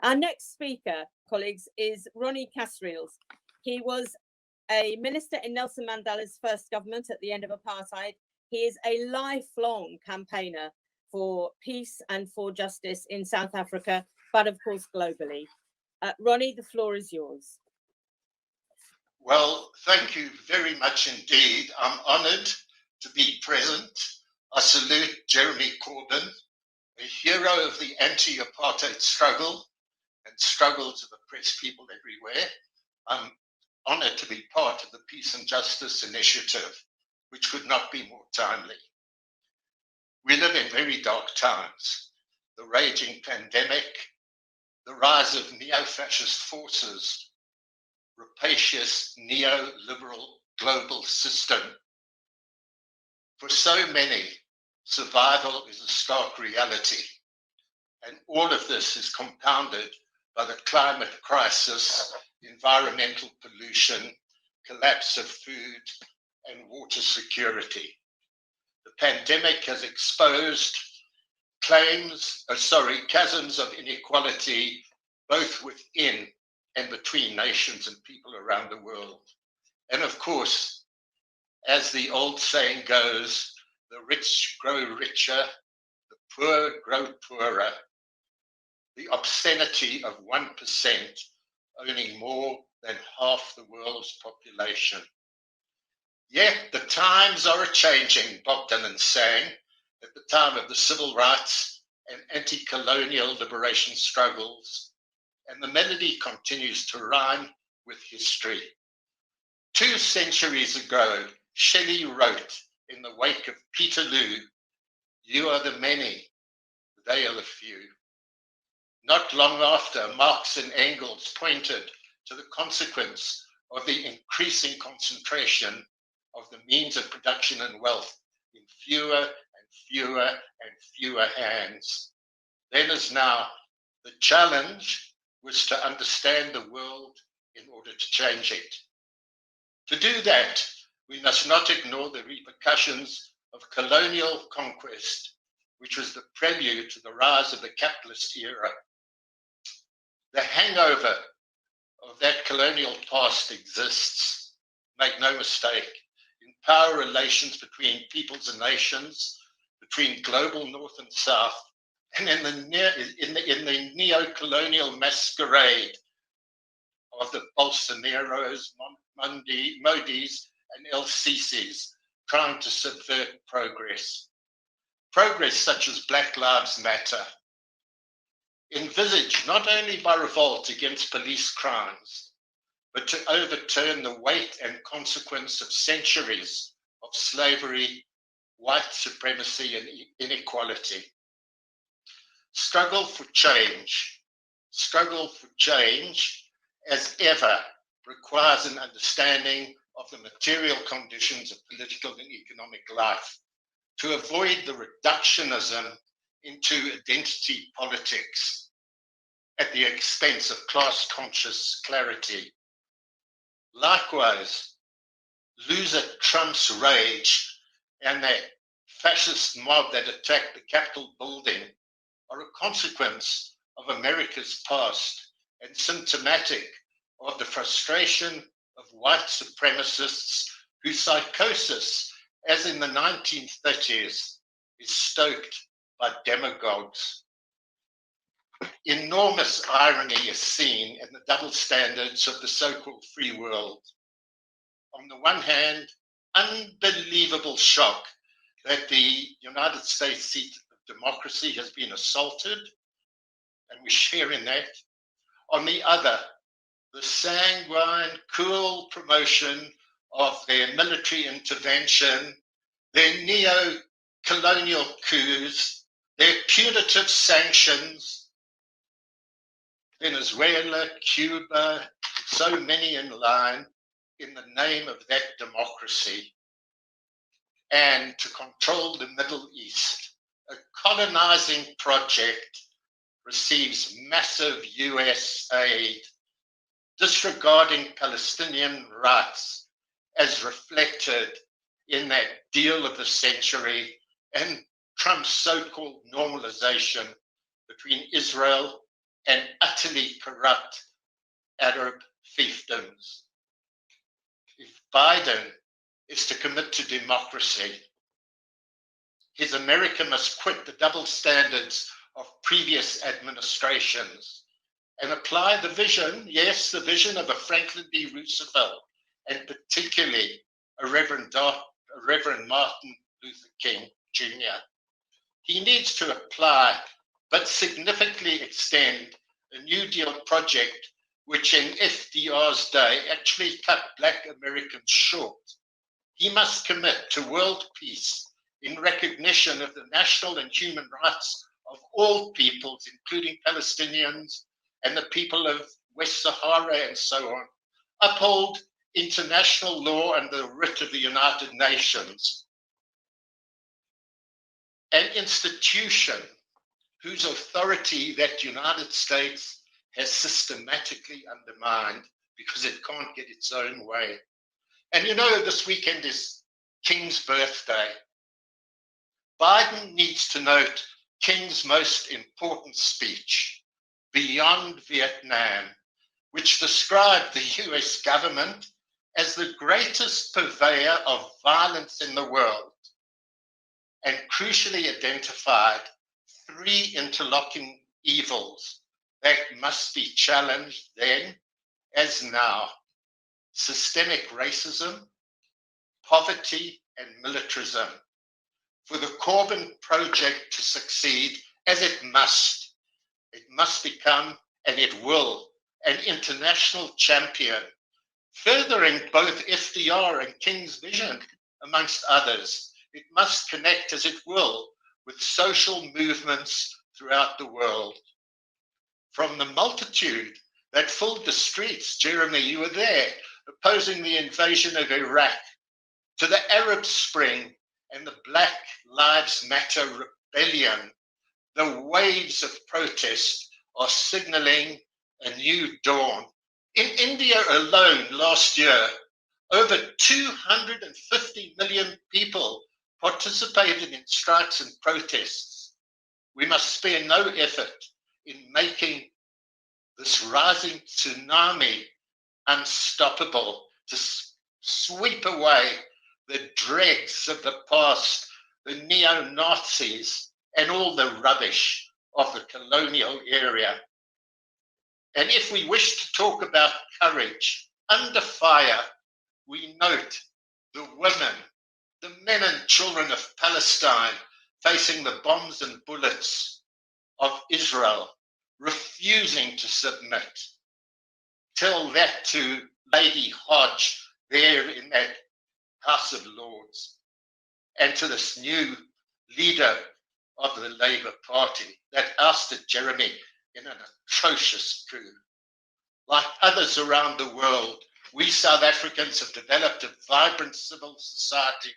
Our next speaker, colleagues, is Ronnie Kasrils. He was a minister in Nelson Mandela's first government at the end of apartheid. He is a lifelong campaigner for peace and for justice in South Africa, but of course globally. Ronnie, the floor is yours. Well, thank you very much indeed. I'm honoured to be present. I salute Jeremy Corbyn, a hero of the anti-apartheid struggle and struggles of oppressed people everywhere. I'm honoured to be part of the Peace and Justice Initiative, which could not be more timely. We live in very dark times. The raging pandemic, the rise of neo-fascist forces, rapacious neoliberal global system. For so many, survival is a stark reality. And all of this is compounded by the climate crisis, environmental pollution, collapse of food and water security. The pandemic has exposed chasms of inequality, both within and between nations and people around the world. And of course, as the old saying goes, the rich grow richer, the poor grow poorer. The obscenity of 1% owning more than half the world's population. Yet the times are a-changing, Bob Dylan sang, at the time of the civil rights and anti-colonial liberation struggles, and the melody continues to rhyme with history. 2 centuries ago, Shelley wrote in the wake of Peterloo, "You are the many, they are the few." Not long after, Marx and Engels pointed to the consequence of the increasing concentration of the means of production and wealth in fewer and fewer and fewer hands. Then as now, the challenge was to understand the world in order to change it. To do that, we must not ignore the repercussions of colonial conquest, which was the prelude to the rise of the capitalist era. The hangover of that colonial past exists, make no mistake, in power relations between peoples and nations, between global north and south, and in the neo-colonial masquerade of the Bolsonaros, Modis, and El Sisis trying to subvert progress. Progress such as Black Lives Matter, envisaged not only by revolt against police crimes, but to overturn the weight and consequence of centuries of slavery, white supremacy, and inequality. Struggle for change, as ever, requires an understanding of the material conditions of political and economic life to avoid the reductionism into identity politics at the expense of class-conscious clarity. Likewise, loser Trump's rage and that fascist mob that attacked the Capitol building are a consequence of America's past and symptomatic of the frustration of white supremacists whose psychosis, as in the 1930s, is stoked by demagogues. Enormous irony is seen in the double standards of the so-called free world. On the one hand, unbelievable shock that the United States seat of democracy has been assaulted, and we share in that. On the other, the sanguine, cool promotion of their military intervention, their neo-colonial coups, their punitive sanctions, Venezuela, Cuba, so many in line, in the name of that democracy, and to control the Middle East. A colonizing project receives massive US aid, disregarding Palestinian rights as reflected in that deal of the century and Trump's so-called normalization between Israel and utterly corrupt Arab fiefdoms. If Biden is to commit to democracy, his America must quit the double standards of previous administrations and apply the vision, yes, the vision of a Franklin D. Roosevelt, and particularly a Reverend Martin Luther King Jr. He needs to apply, but significantly extend, a New Deal project which in FDR's day actually cut Black Americans short. He must commit to world peace in recognition of the national and human rights of all peoples, including Palestinians and the people of West Sahara and so on, uphold international law and the writ of the United Nations. An institution whose authority that United States has systematically undermined because it can't get its own way. And you know, this weekend is King's birthday. Biden needs to note King's most important speech, Beyond Vietnam, which described the US government as the greatest purveyor of violence in the world, and crucially identified 3 interlocking evils that must be challenged then as now: systemic racism, poverty, and militarism. For the Corbyn project to succeed, as it must become, and it will, an international champion, furthering both FDR and King's vision, amongst others. It must connect, as it will, with social movements throughout the world. From the multitude that filled the streets, Jeremy, you were there, opposing the invasion of Iraq, to the Arab Spring and the Black Lives Matter rebellion, the waves of protest are signaling a new dawn. In India alone last year, over 250 million people participated in strikes and protests. We must spare no effort in making this rising tsunami unstoppable, to sweep away the dregs of the past, the neo-Nazis, and all the rubbish of the colonial era. And if we wish to talk about courage under fire, we note the women, the men and children of Palestine facing the bombs and bullets of Israel, refusing to submit. Tell that to Lady Hodge there in that House of Lords, and to this new leader of the Labour Party that ousted Jeremy in an atrocious coup. Like others around the world, we South Africans have developed a vibrant civil society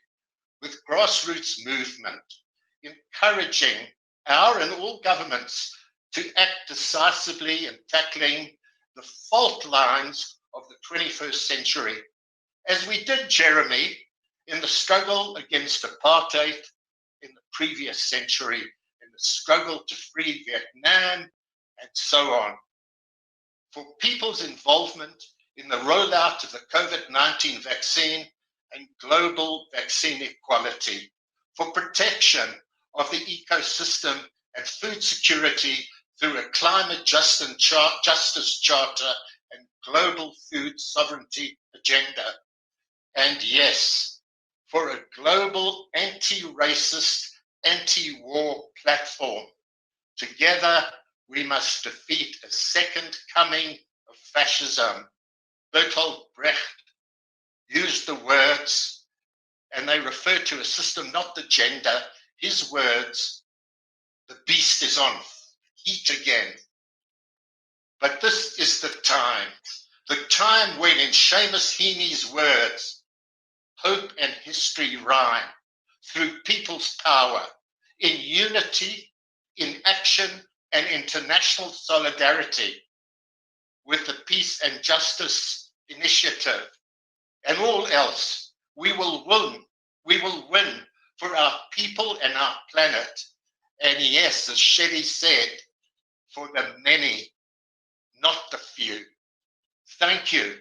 with grassroots movement, encouraging our and all governments to act decisively in tackling the fault lines of the 21st century, as we did, Jeremy, in the struggle against apartheid in the previous century, in the struggle to free Vietnam, and so on. For people's involvement in the rollout of the COVID-19 vaccine and global vaccine equality, for protection of the ecosystem and food security through a climate justice charter and global food sovereignty agenda. And yes, for a global anti-racist, anti-war platform. Together, we must defeat a second coming of fascism. Bertolt Brecht used the words, and they refer to a system, not the gender. His words, the beast is on heat again. But this is the time when, in Seamus Heaney's words, hope and history rhyme through people's power, in unity, in action, and international solidarity with the Peace and Justice Initiative and all else. We will win. We will win for our people and our planet. And yes, as Shelley said, for the many you. Thank you